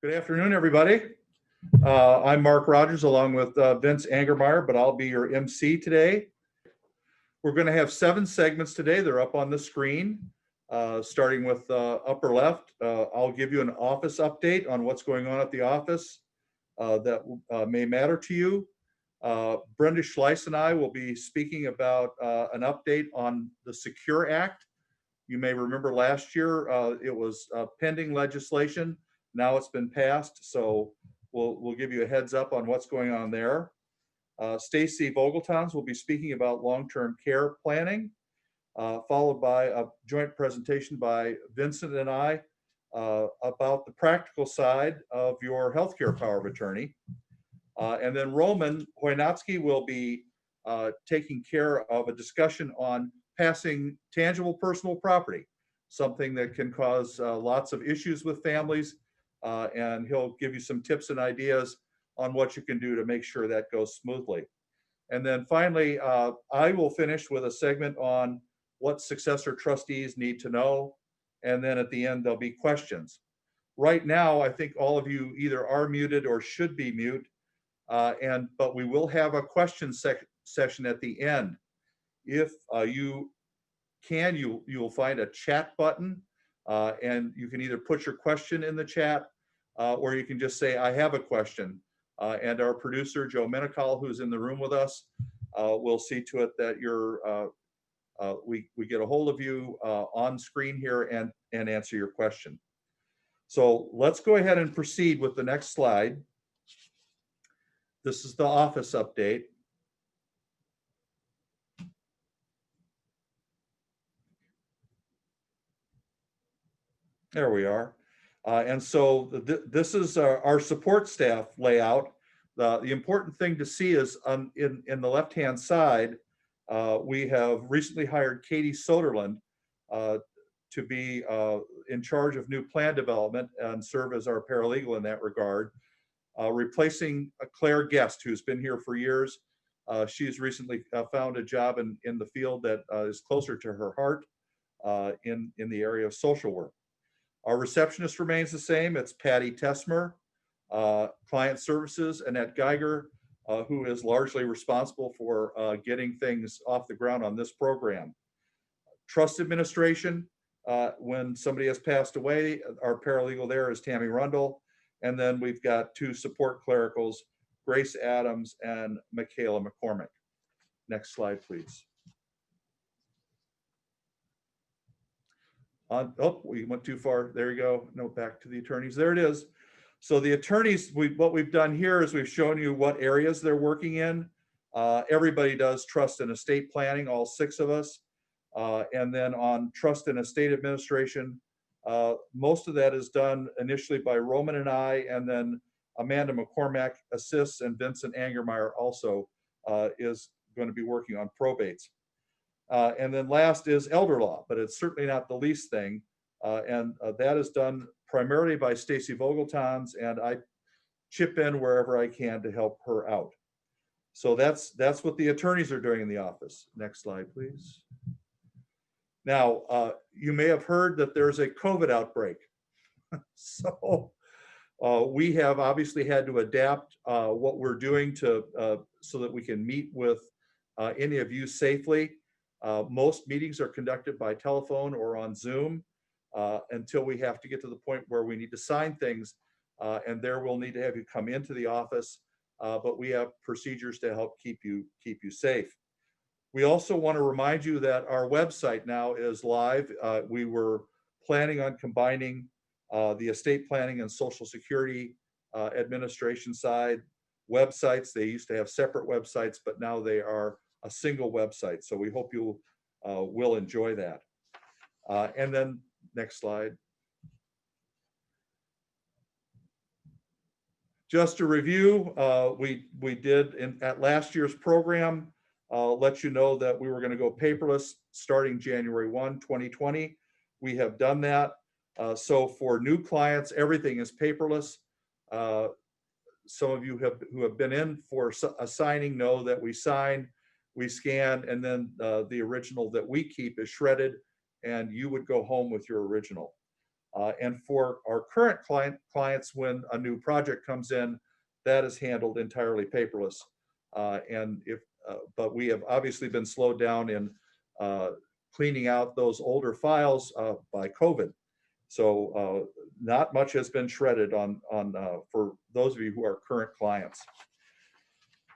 Good afternoon, everybody. I'm Mark Rogers along with Vince Angermeyer, but I'll be your MC today. We're going to have 7 segments today. They're up on the screen, starting with upper left. I'll give you an office update on what's going on at the office that may matter to you. Brenda Schleiss and I will be speaking about an update on the Secure Act. You may remember last year it was pending legislation. Now it's been passed, so we'll give you a heads up on what's going on there. Stacy Vogeltons will be speaking about long-term care planning, followed by a joint presentation by Vincent and I about the practical side of your healthcare power of attorney. And then Roman Wojnacki will be taking care of a discussion on passing tangible personal property, something that can cause lots of issues with families. And he'll give you some tips and ideas on what you can do to make sure that goes smoothly. And then finally, I will finish with a segment on what successor trustees need to know. And then at the end, there'll be questions. Right now, I think all of you either are muted or should be mute. But we will have a question session at the end. If you can, you'll find a chat button, and you can either put your question in the chat, or you can just say, I have a question. And our producer, Joe Minicol, who's in the room with us, will see to it that we get a hold of you on screen here and answer your question. So let's go ahead and proceed with the next slide. This is the office update. There we are. And so this is our support staff layout. The important thing to see is in the left-hand side, we have recently hired Katie Soderlund to be in charge of new plan development and serve as our paralegal in that regard, replacing Claire Guest, who's been here for years. She's recently found a job in the field that is closer to her heart in the area of social work. Our receptionist remains the same. It's Patty Tessmer. Client services, Annette Geiger, who is largely responsible for getting things off the ground on this program. Trust administration, when somebody has passed away, our paralegal there is Tammy Rundle. And then we've got 2 support clericals, Grace Adams and Michaela McCormick. Next slide, please. Oh, we went too far. There you go. No, back to the attorneys. There it is. So the attorneys, what we've done here is we've shown you what areas they're working in. Everybody does trust and estate planning, all 6 of us. And then on trust and estate administration, most of that is done initially by Roman and I, and then Amanda McCormack assists, and Vincent Angermeyer also is going to be working on probates. And then last is elder law, but it's certainly not the least thing. And that is done primarily by Stacy Vogeltons, and I chip in wherever I can to help her out. So that's what the attorneys are doing in the office. Next slide, please. Now, you may have heard that there's a COVID outbreak. So we have obviously had to adapt what we're doing to so that we can meet with any of you safely. Most meetings are conducted by telephone or on Zoom until we have to get to the point where we need to sign things, and there we'll need to have you come into the office, but we have procedures to help keep you safe. We also want to remind you that our website now is live. We were planning on combining the estate planning and Social Security administration side websites. They used to have separate websites, but now they are a single website. So we hope you will enjoy that. And then next slide. Just to review, we did at last year's program, let you know that we were going to go paperless starting January 1, 2020. We have done that. So for new clients, everything is paperless. Some of you who have been in for a signing know that we sign, we scan, and then the original that we keep is shredded, and you would go home with your original. And for our current clients, when a new project comes in, that is handled entirely paperless. But we have obviously been slowed down in cleaning out those older files by COVID. So not much has been shredded on for those of you who are current clients.